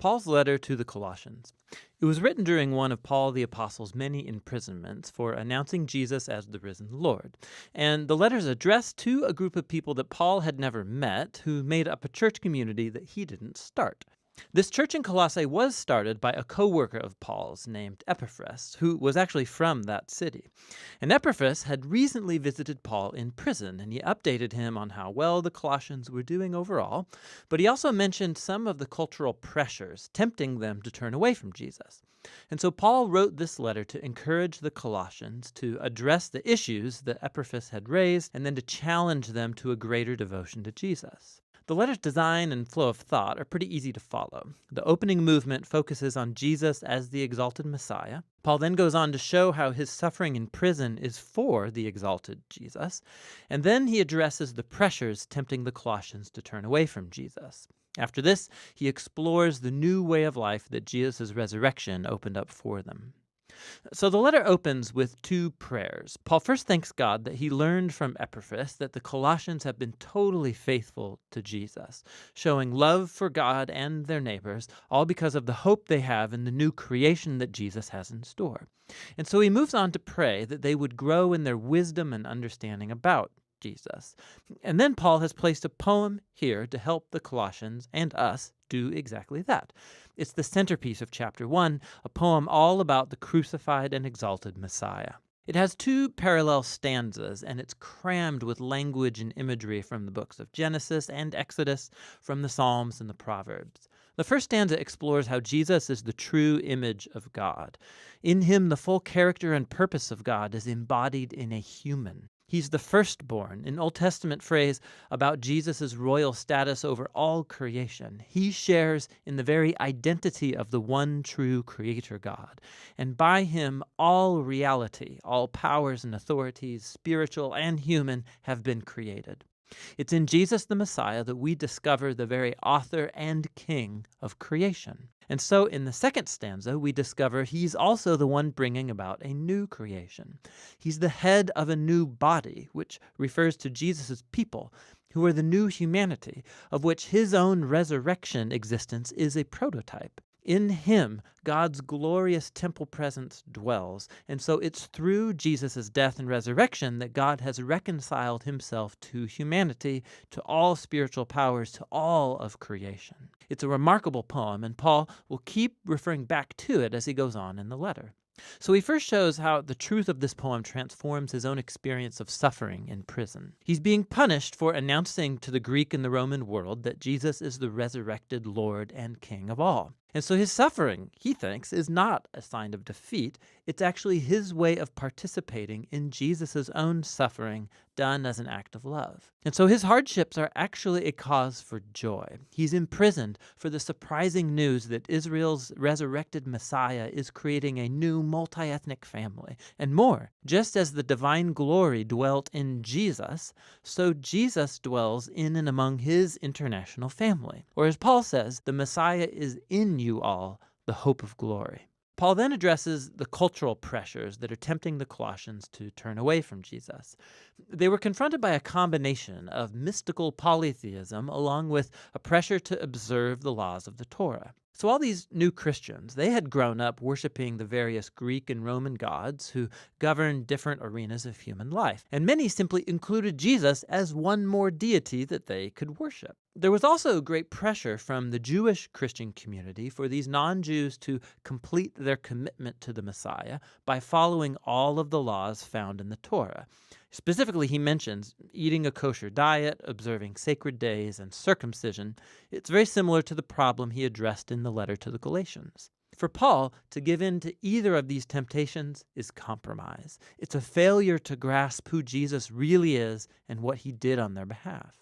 Paul's letter to the Colossians. It was written during one of Paul the Apostle's many imprisonments for announcing Jesus as the risen Lord. And the letter is addressed to a group of people that Paul had never met who made up a church community that he didn't start. This church in Colossae was started by a co-worker of Paul's named Epaphras, who was actually from that city. And Epaphras had recently visited Paul in prison, and he updated him on how well the Colossians were doing overall, but he also mentioned some of the cultural pressures tempting them to turn away from Jesus. And so Paul wrote this letter to encourage the Colossians to address the issues that Epaphras had raised, and then to challenge them to a greater devotion to Jesus. The letter's design and flow of thought are pretty easy to follow. The opening movement focuses on Jesus as the exalted Messiah. Paul then goes on to show how his suffering in prison is for the exalted Jesus. And then he addresses the pressures tempting the Colossians to turn away from Jesus. After this, he explores the new way of life that Jesus' resurrection opened up for them. So the letter opens with two prayers. Paul first thanks God that he learned from Epaphras that the Colossians have been totally faithful to Jesus, showing love for God and their neighbors, all because of the hope they have in the new creation that Jesus has in store. And so he moves on to pray that they would grow in their wisdom and understanding about Jesus. And then Paul has placed a poem here to help the Colossians and us do exactly that. It's the centerpiece of chapter 1, a poem all about the crucified and exalted Messiah. It has two parallel stanzas, and it's crammed with language and imagery from the books of Genesis and Exodus, from the Psalms and the Proverbs. The first stanza explores how Jesus is the true image of God. In him, the full character and purpose of God is embodied in a human. He's the firstborn, an Old Testament phrase about Jesus' royal status over all creation. He shares in the very identity of the one true Creator God. And by him, all reality, all powers and authorities, spiritual and human, have been created. It's in Jesus the Messiah that we discover the very author and king of creation. And so in the second stanza, we discover he's also the one bringing about a new creation. He's the head of a new body, which refers to Jesus' people, who are the new humanity, of which his own resurrection existence is a prototype. In him, God's glorious temple presence dwells, and so it's through Jesus' death and resurrection that God has reconciled himself to humanity, to all spiritual powers, to all of creation. It's a remarkable poem, and Paul will keep referring back to it as he goes on in the letter. So he first shows how the truth of this poem transforms his own experience of suffering in prison. He's being punished for announcing to the Greek and the Roman world that Jesus is the resurrected Lord and King of all. And so his suffering, he thinks, is not a sign of defeat. It's actually his way of participating in Jesus' own suffering done as an act of love. And so his hardships are actually a cause for joy. He's imprisoned for the surprising news that Israel's resurrected Messiah is creating a new multi-ethnic family. And more, just as the divine glory dwelt in Jesus, so Jesus dwells in and among his international family. Or as Paul says, the Messiah is in you all, the hope of glory. Paul then addresses the cultural pressures that are tempting the Colossians to turn away from Jesus. They were confronted by a combination of mystical polytheism along with a pressure to observe the laws of the Torah. So all these new Christians, they had grown up worshiping the various Greek and Roman gods who governed different arenas of human life. And many simply included Jesus as one more deity that they could worship. There was also great pressure from the Jewish Christian community for these non-Jews to complete their commitment to the Messiah by following all of the laws found in the Torah. Specifically, he mentions eating a kosher diet, observing sacred days, and circumcision. It's very similar to the problem he addressed in the letter to the Galatians. For Paul, to give in to either of these temptations is compromise. It's a failure to grasp who Jesus really is and what he did on their behalf.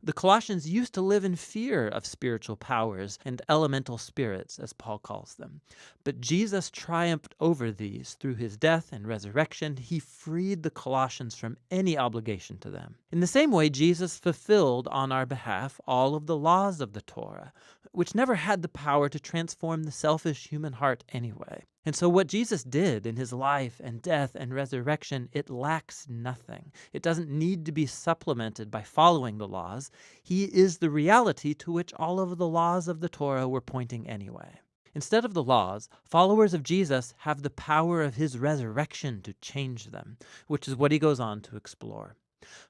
The Colossians used to live in fear of spiritual powers and elemental spirits, as Paul calls them. But Jesus triumphed over these through his death and resurrection. He freed the Colossians from any obligation to them. In the same way, Jesus fulfilled on our behalf all of the laws of the Torah, which never had the power to transform the selfish human heart anyway. And so what Jesus did in his life and death and resurrection, it lacks nothing. It doesn't need to be supplemented by following the laws. laws. He is the reality to which all of the laws of the Torah were pointing anyway. Instead of the laws, followers of Jesus have the power of his resurrection to change them, which is what he goes on to explore.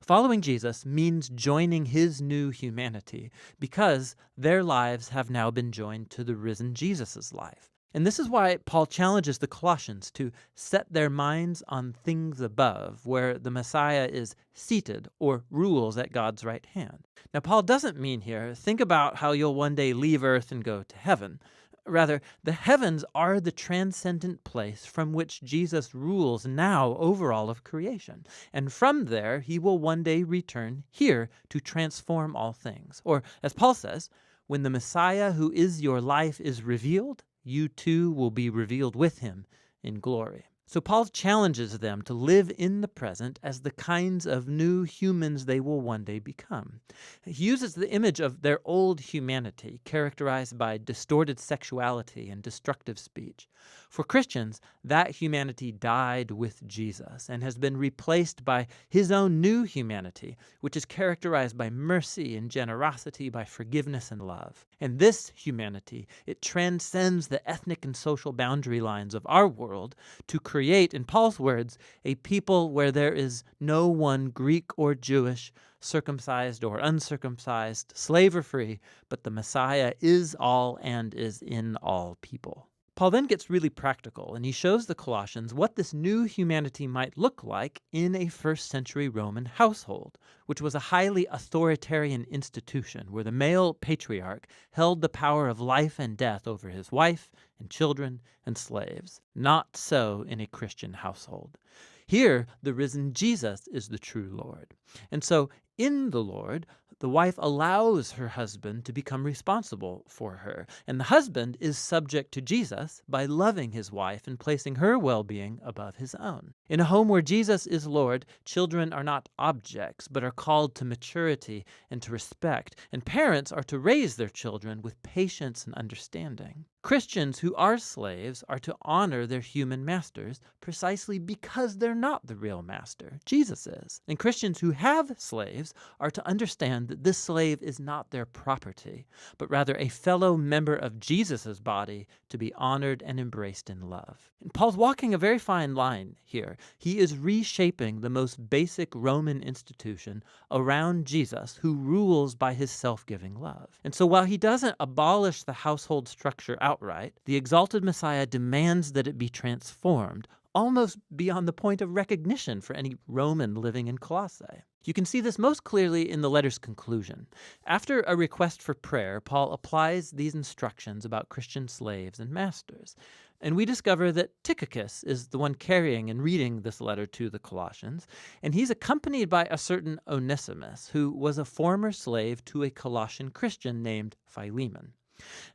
Following Jesus means joining his new humanity because their lives have now been joined to the risen Jesus' life. And this is why Paul challenges the Colossians to set their minds on things above, where the Messiah is seated or rules at God's right hand. Now, Paul doesn't mean here, think about how you'll one day leave earth and go to heaven. Rather, the heavens are the transcendent place from which Jesus rules now over all of creation. And from there, he will one day return here to transform all things. Or, as Paul says, when the Messiah who is your life is revealed, you too will be revealed with him in glory. So Paul challenges them to live in the present as the kinds of new humans they will one day become. He uses the image of their old humanity, characterized by distorted sexuality and destructive speech. For Christians, that humanity died with Jesus and has been replaced by his own new humanity, which is characterized by mercy and generosity, by forgiveness and love. And this humanity, it transcends the ethnic and social boundary lines of our world to create, in Paul's words, a people where there is no one Greek or Jewish, circumcised or uncircumcised, slave or free, but the Messiah is all and is in all people. Paul then gets really practical, and he shows the Colossians what this new humanity might look like in a first-century Roman household, which was a highly authoritarian institution where the male patriarch held the power of life and death over his wife and children and slaves. Not so in a Christian household. Here, the risen Jesus is the true Lord. And so, in the Lord, the wife allows her husband to become responsible for her, and the husband is subject to Jesus by loving his wife and placing her well-being above his own. In a home where Jesus is Lord, children are not objects, but are called to maturity and to respect, and parents are to raise their children with patience and understanding. Christians who are slaves are to honor their human masters precisely because they're not the real master. Jesus is. And Christians who have slaves are to understand that this slave is not their property, but rather a fellow member of Jesus' body to be honored and embraced in love. And Paul's walking a very fine line here. He is reshaping the most basic Roman institution around Jesus, who rules by his self-giving love. And so while he doesn't abolish the household structure outright, the exalted Messiah demands that it be transformed, almost beyond the point of recognition for any Roman living in Colossae. You can see this most clearly in the letter's conclusion. After a request for prayer, Paul applies these instructions about Christian slaves and masters. And we discover that Tychicus is the one carrying and reading this letter to the Colossians, and he's accompanied by a certain Onesimus, who was a former slave to a Colossian Christian named Philemon.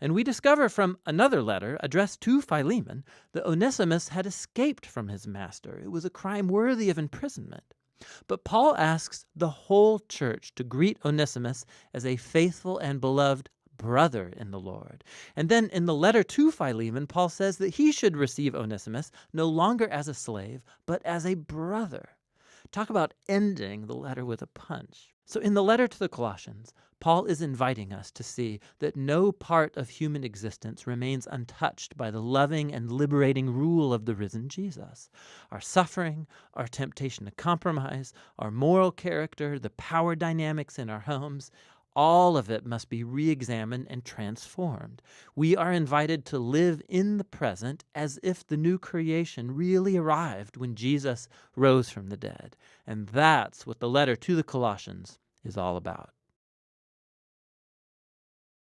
And we discover from another letter addressed to Philemon that Onesimus had escaped from his master. It was a crime worthy of imprisonment. But Paul asks the whole church to greet Onesimus as a faithful and beloved brother in the Lord. And then in the letter to Philemon, Paul says that he should receive Onesimus no longer as a slave, but as a brother. Talk about ending the letter with a punch. So in the letter to the Colossians, Paul is inviting us to see that no part of human existence remains untouched by the loving and liberating rule of the risen Jesus. Our suffering, our temptation to compromise, our moral character, the power dynamics in our homes, all of it must be re-examined and transformed. We are invited to live in the present as if the new creation really arrived when Jesus rose from the dead. And that's what the letter to the Colossians is all about.